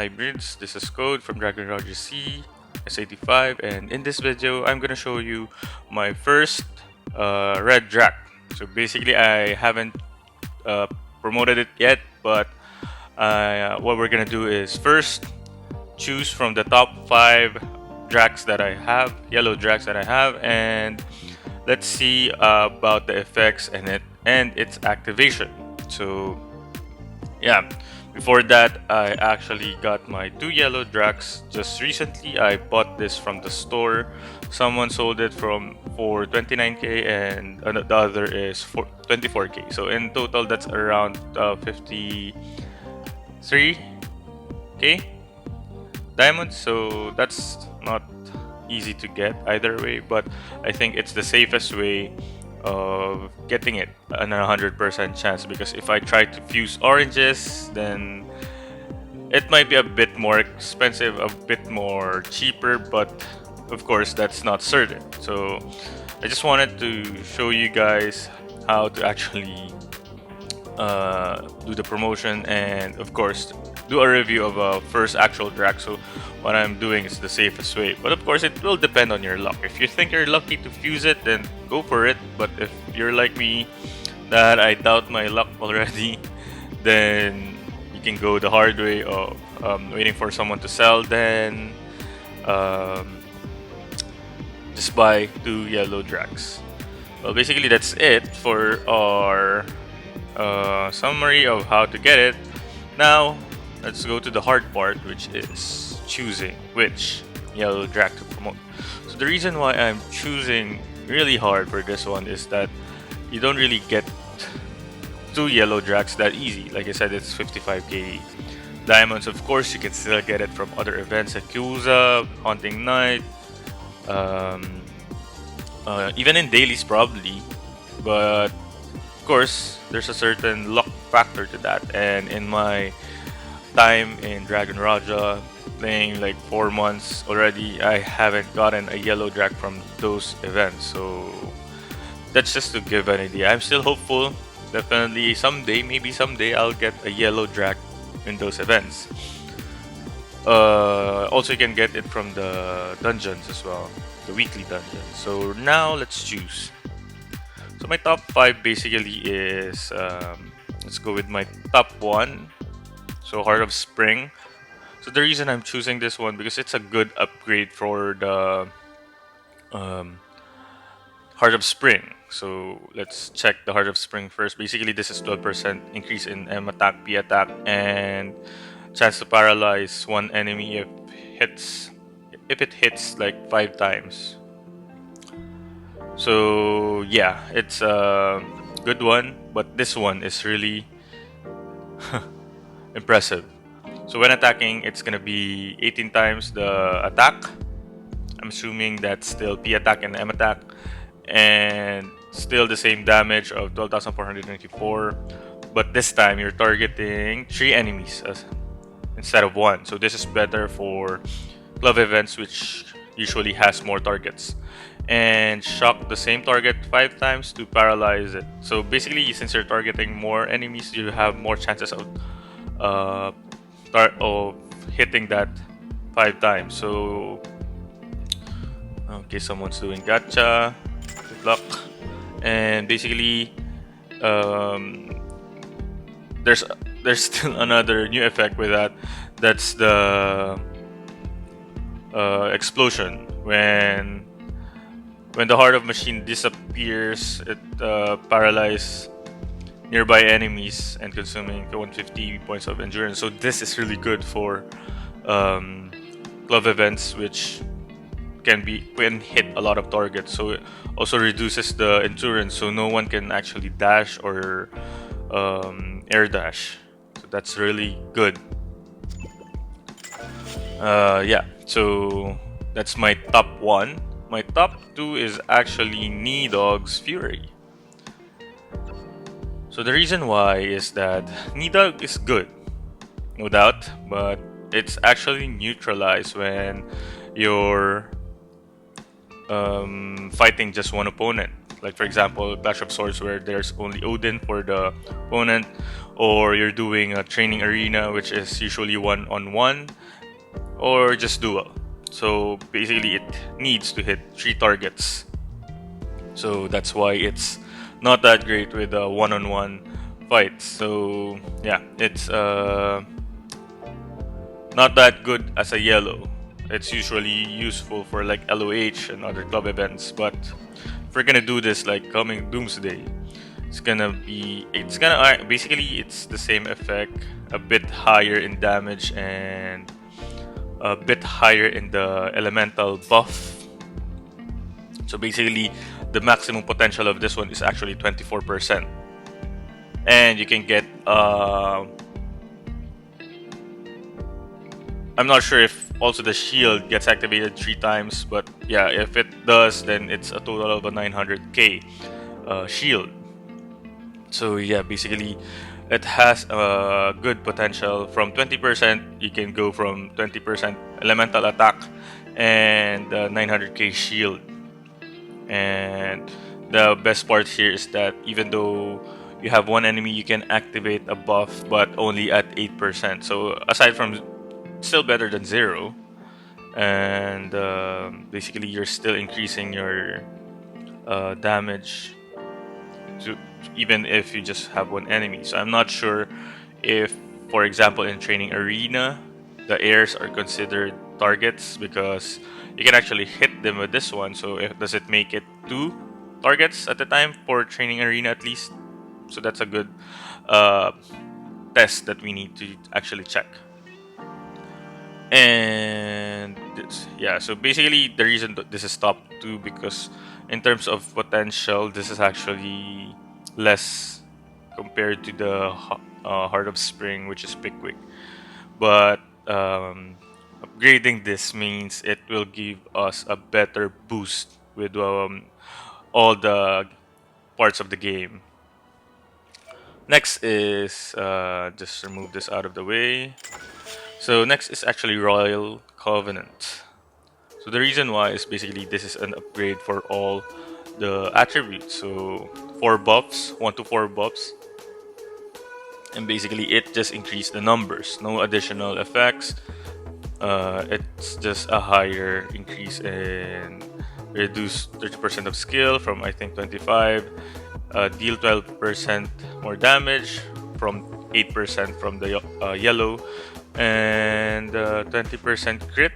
hybrids. This is Code from Dragon Roger C S85, and in this video I'm gonna show you my first red Drac. So basically I haven't promoted it yet, but what we're gonna do is first choose from the top 5 Dracs that I have, yellow Dracs that I have, and let's see about the effects and its activation. So yeah, before that I actually got my 2 yellow Dracs just recently. I bought this from the store. Someone sold it for 29k and the other is for 24k. So in total that's around 53k diamonds. So that's not easy to get either way, but I think it's the safest way of getting it on a 100% chance, because if I try to fuse oranges, then it might be a bit more expensive, a bit more cheaper, but of course that's not certain. So I just wanted to show you guys how to actually do the promotion and of course do a review of a first actual Drac. So what I'm doing is the safest way, but of course it will depend on your luck. If you think you're lucky to fuse it, then go for it. But if you're like me, that I doubt my luck already, then you can go the hard way of waiting for someone to sell, then just buy 2 yellow Dracs. Well, basically that's it for our summary of how to get it. Now let's go to the hard part, which is choosing which yellow Drac to promote. So the reason why I'm choosing really hard for this one is that you don't really get 2 yellow Dracs that easy. Like I said, it's 55k diamonds. Of course you can still get it from other events like Yakuza, Haunting Night, even in dailies probably, but of course there's a certain luck factor to that. And in my time in Dragon Raja, playing like 4 months already, I haven't gotten a yellow Drac from those events. So that's just to give an idea. I'm still hopeful. Definitely someday, maybe someday, I'll get a yellow Drac in those events. Also you can get it from the dungeons as well, the weekly dungeons. So now let's choose. So my top 5 basically is let's go with my top 1. So Heart of Spring. So the reason I'm choosing this one, because it's a good upgrade for the Heart of Spring. So let's check the Heart of Spring first. Basically this is 12% increase in M attack, P attack, and chance to paralyze one enemy if it hits like 5 times. So yeah, it's a good one, but this one is really impressive. So when attacking, it's gonna be 18 times the attack. I'm assuming that's still P attack and M attack, and still the same damage of 12,494, but this time you're targeting 3 enemies instead of 1. So this is better for club events, which usually has more targets. And shock the same target 5 times to paralyze it. So basically, since you're targeting more enemies, you have more chances of hitting that 5 times. So okay, someone's doing gacha. Good luck. And basically, there's still another new effect with that. That's the explosion. When the Heart of Machine disappears, it paralyzes nearby enemies and consuming 150 points of endurance. So this is really good for club events, which can hit a lot of targets. So it also reduces the endurance, so no one can actually dash or air dash. So that's really good. Yeah, so that's my top 1. My top 2 is actually Nidhogg's Fury. So the reason why is that Nidhogg is good, no doubt, but it's actually neutralized when you're fighting just one opponent. Like for example, Clash of Swords, where there's only Odin for the opponent, or you're doing a training arena, which is usually one-on-one, or just duel. So basically, it needs to hit 3 targets. So that's why it's not that great with one-on-one fights. So yeah, it's not that good as a yellow. It's usually useful for like LOH and other club events, but if we're gonna do this like coming Doomsday, it's gonna basically it's the same effect, a bit higher in damage and a bit higher in the elemental buff. So basically, the maximum potential of this one is actually 24%, and you can get I'm not sure if also the shield gets activated 3 times, but yeah, if it does, then it's a total of a 900k shield. So yeah, basically it has a good potential. From 20%, you can go from 20% elemental attack and 900k shield. And the best part here is that even though you have one enemy, you can activate a buff, but only at 8%. So aside from, still better than 0, and basically you're still increasing your damage to, even if you just have one enemy. So I'm not sure if, for example, in training arena, the airs are considered targets, because you can actually hit them with this one. So does it make it 2 targets at a time for training arena at least? So that's a good test that we need to actually check. And yeah, so basically the reason that this is top 2, because in terms of potential, this is actually less compared to the Heart of Spring, which is Pickwick. But upgrading this means it will give us a better boost with all the parts of the game. Next is just remove this out of the way. So next is actually Royal Covenant. So the reason why is basically this is an upgrade for all the attributes. So 4 buffs, 1 to 4 buffs. And basically it just increased the numbers. No additional effects. It's just a higher increase in reduce 30% of skill from I think 25. Deal 12% more damage from 8% from the yellow. And 20% crit,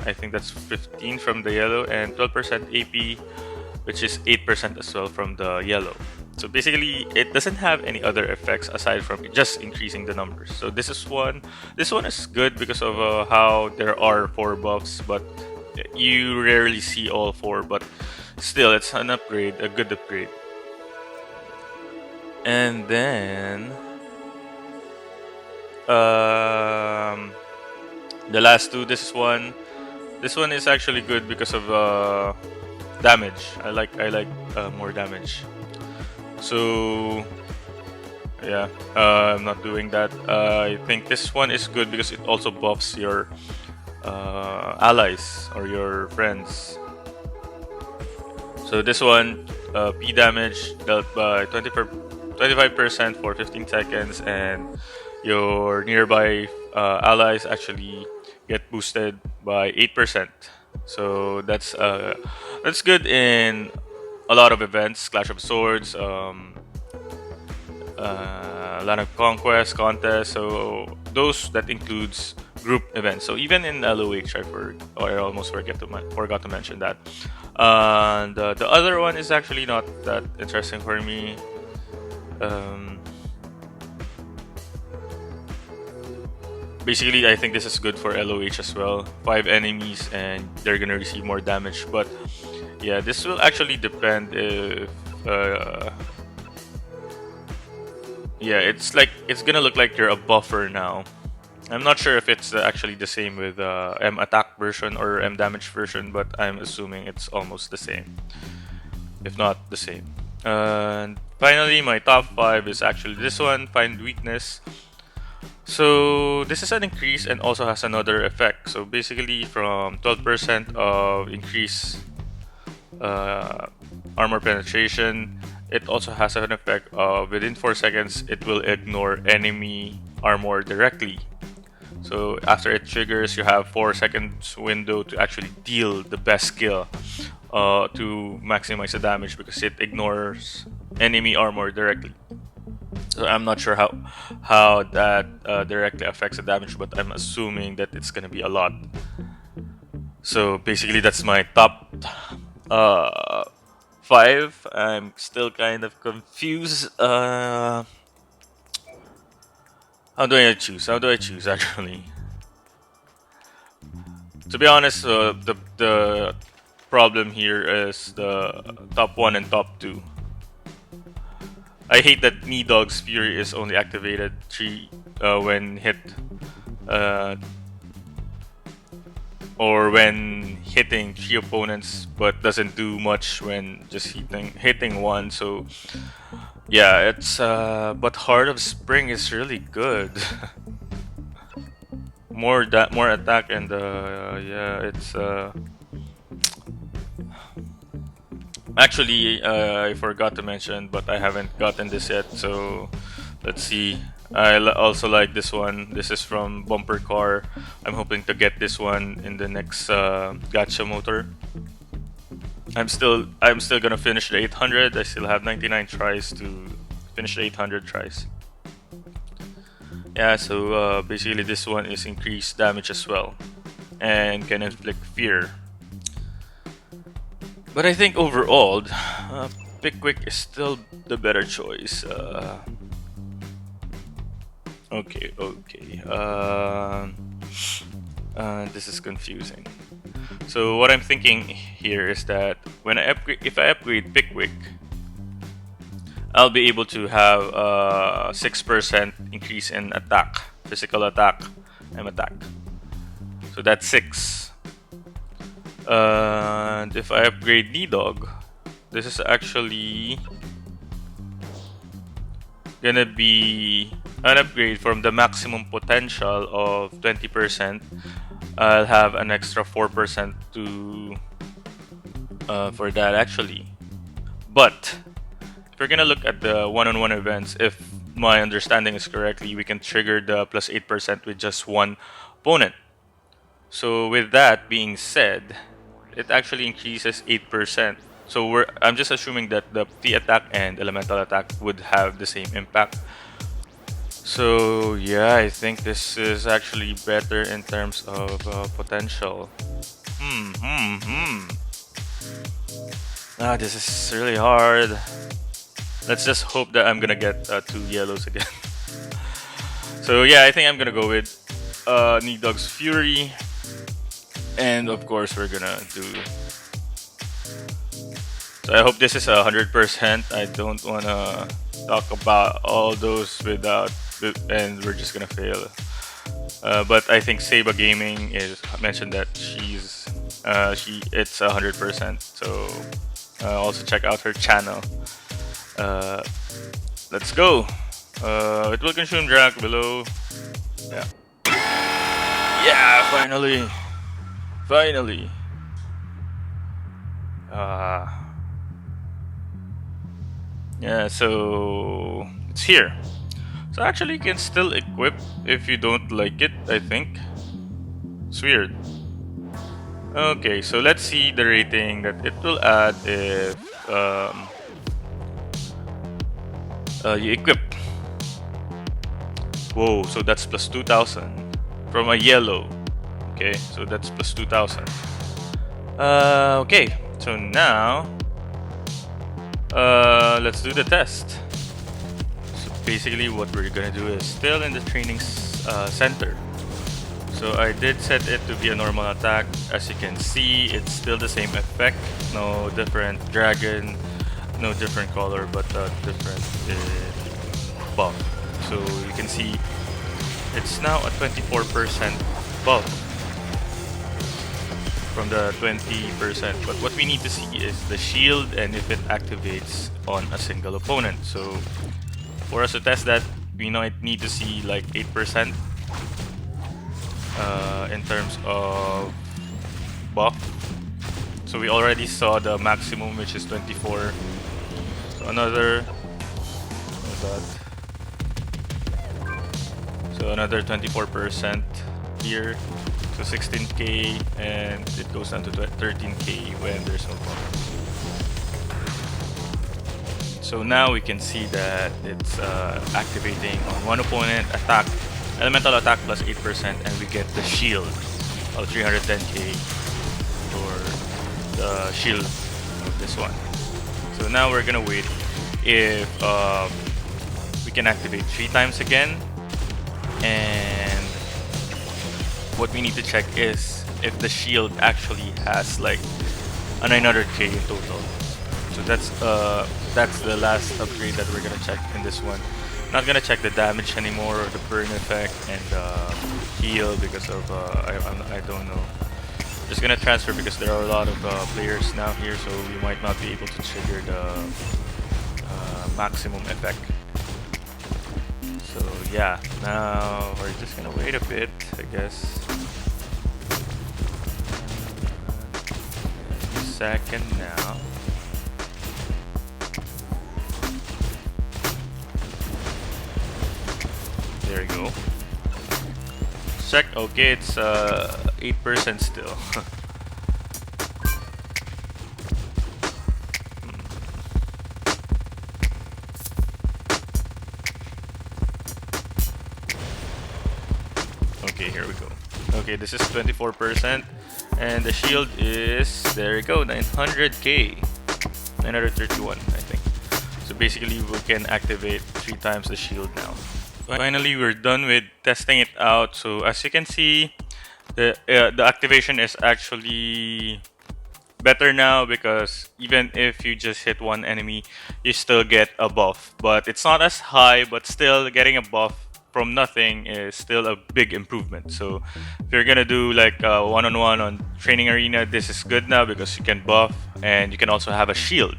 I think that's 15 from the yellow, and 12% AP, which is 8% as well from the yellow. So basically it doesn't have any other effects aside from just increasing the numbers. So this one is good because of how there are 4 buffs, but you rarely see all 4, but still it's an upgrade, a good upgrade. And then the last 2, this one is actually good because of damage. I like more damage. So yeah, I'm not doing that. I think this one is good because it also buffs your allies or your friends. So this one, P damage dealt by 25% for 15 seconds, and your nearby allies actually get boosted by 8%. So that's good in a lot of events, Clash of Swords, Land of Conquest, Contest. So those that includes group events. So even in LOH, I almost forgot to mention that. And the other one is actually not that interesting for me. Basically, I think this is good for LOH as well. 5 enemies and they're gonna receive more damage. But yeah, this will actually depend if yeah, it's gonna look like you're a buffer now. I'm not sure if it's actually the same with M attack version or M damage version, but I'm assuming it's almost the same, if not the same. And finally, my top 5 is actually this one, Find Weakness. So this is an increase and also has another effect. So basically from 12% of increase armor penetration. It also has an effect of within 4 seconds it will ignore enemy armor directly. So after it triggers, you have 4 seconds window to actually deal the best skill to maximize the damage, because it ignores enemy armor directly. So I'm not sure how that directly affects the damage, but I'm assuming that it's gonna be a lot. So basically that's my top 5. I'm still kind of confused. How do I choose? How do I choose actually? To be honest, the problem here is the top 1 and top 2. I hate that Nidhogg's Fury is only activated 3 when hit, or when hitting 3 opponents, but doesn't do much when just hitting 1. So yeah, it's but Heart of Spring is really good. more attack, and yeah, it's actually I forgot to mention, but I haven't gotten this yet, so let's see. I also like this one. This is from Bumper Car. I'm hoping to get this one in the next gacha motor. I'm still gonna finish the 800. I still have 99 tries to finish the 800 tries. Yeah, so basically this one is increased damage as well, and can inflict fear. But I think overall, Pickwick is still the better choice. Okay. This is confusing. So what I'm thinking here is that when if I upgrade Pickwick, I'll be able to have a 6% increase in attack, physical attack, and attack. So that's 6. And if I upgrade Nidhogg, this is actually gonna be an upgrade from the maximum potential of 20%. I'll have an extra 4% to for that actually. But if we're gonna look at the one-on-one events, if my understanding is correctly, we can trigger the plus 8% with just one opponent. So with that being said, it actually increases 8%. So I'm just assuming that the P attack and elemental attack would have the same impact. So yeah, I think this is actually better in terms of potential. This is really hard. Let's just hope that I'm gonna get 2 yellows again. So yeah, I think I'm gonna go with Nidhogg's Fury, and of course we're gonna do. So I hope this is 100%. I don't wanna talk about all those without, and we're just gonna fail. But I think Seba Gaming is mentioned that it's 100%. So also check out her channel. Let's go. It will consume Drac below. Yeah. Yeah, finally. Yeah, so it's here. So actually you can still equip if you don't like it, I think. It's weird. Okay, so let's see the rating that it will add if you equip. Whoa, so that's plus 2,000 from a yellow. Okay, so that's plus 2,000. Okay, so now let's do the test. So basically what we're gonna do is still in the training center. So I did set it to be a normal attack. As you can see, it's still the same effect. No different dragon, no different color, but different buff. So you can see it's now a 24% buff from the 20%. But what we need to see is the shield and if it activates on a single opponent. So for us to test that, we might need to see like 8% in terms of buff. So we already saw the maximum, which is 24. So another, what's that? So another 24% here. So 16k, and it goes down to 13k when there's no buff. So now we can see that it's activating on one opponent, attack, elemental attack plus 8%, and we get the shield of 310k for the shield of this one. So now we're gonna wait if we can activate 3 times again, and what we need to check is if the shield actually has like a 900k in total. So that's the last upgrade that we're gonna check in this one. Not gonna check the damage anymore or the burn effect and heal because of I don't know. Just gonna transfer because there are a lot of players now here, so we might not be able to trigger the maximum effect. So yeah, now we're just gonna wait a bit, I guess. Second now. There you go. Check. Okay, it's 8% still. Okay, here we go. Okay, this is 24%, and the shield is, there you go, 900k, 931, I think. So basically, we can activate 3 times the shield now. Finally, we're done with testing it out. So as you can see, the activation is actually better now, because even if you just hit one enemy, you still get a buff. But it's not as high, but still getting a buff from nothing is still a big improvement. So if you're gonna do like one-on-one on training arena, this is good now because you can buff and you can also have a shield.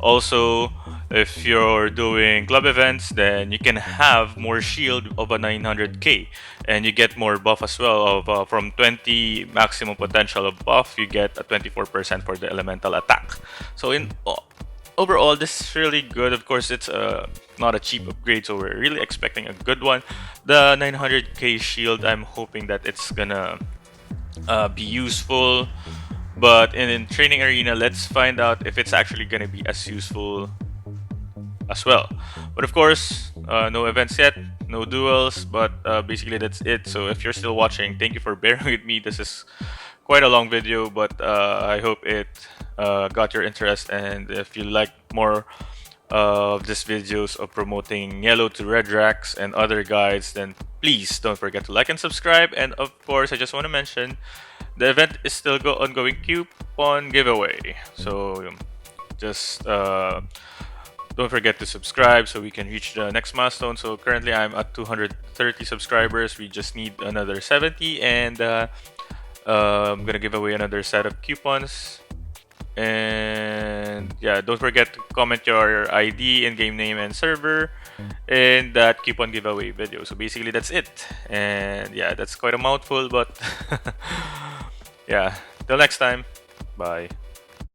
Also, if you're doing club events, then you can have more shield of a 900k, and you get more buff as well. Of from 20 maximum potential of buff, you get a 24% for the elemental attack. So in overall, this is really good. Of course, it's not a cheap upgrade, so we're really expecting a good one. The 900k shield, I'm hoping that it's gonna be useful. But in training arena, let's find out if it's actually gonna be as useful as well. But of course, no events yet, no duels, but basically that's it. So if you're still watching, thank you for bearing with me. This is quite a long video, but I hope it got your interest, and if you like more of these videos of promoting yellow to red dracs and other guides, then please don't forget to like and subscribe. And of course, I just want to mention the event is still ongoing coupon giveaway, so just don't forget to subscribe so we can reach the next milestone. So currently I'm at 230 subscribers. We just need another 70, and I'm gonna give away another set of coupons. And yeah, don't forget to comment your ID, in-game name, and server in that coupon giveaway video. So basically that's it. And yeah, that's quite a mouthful, but yeah, till next time, bye.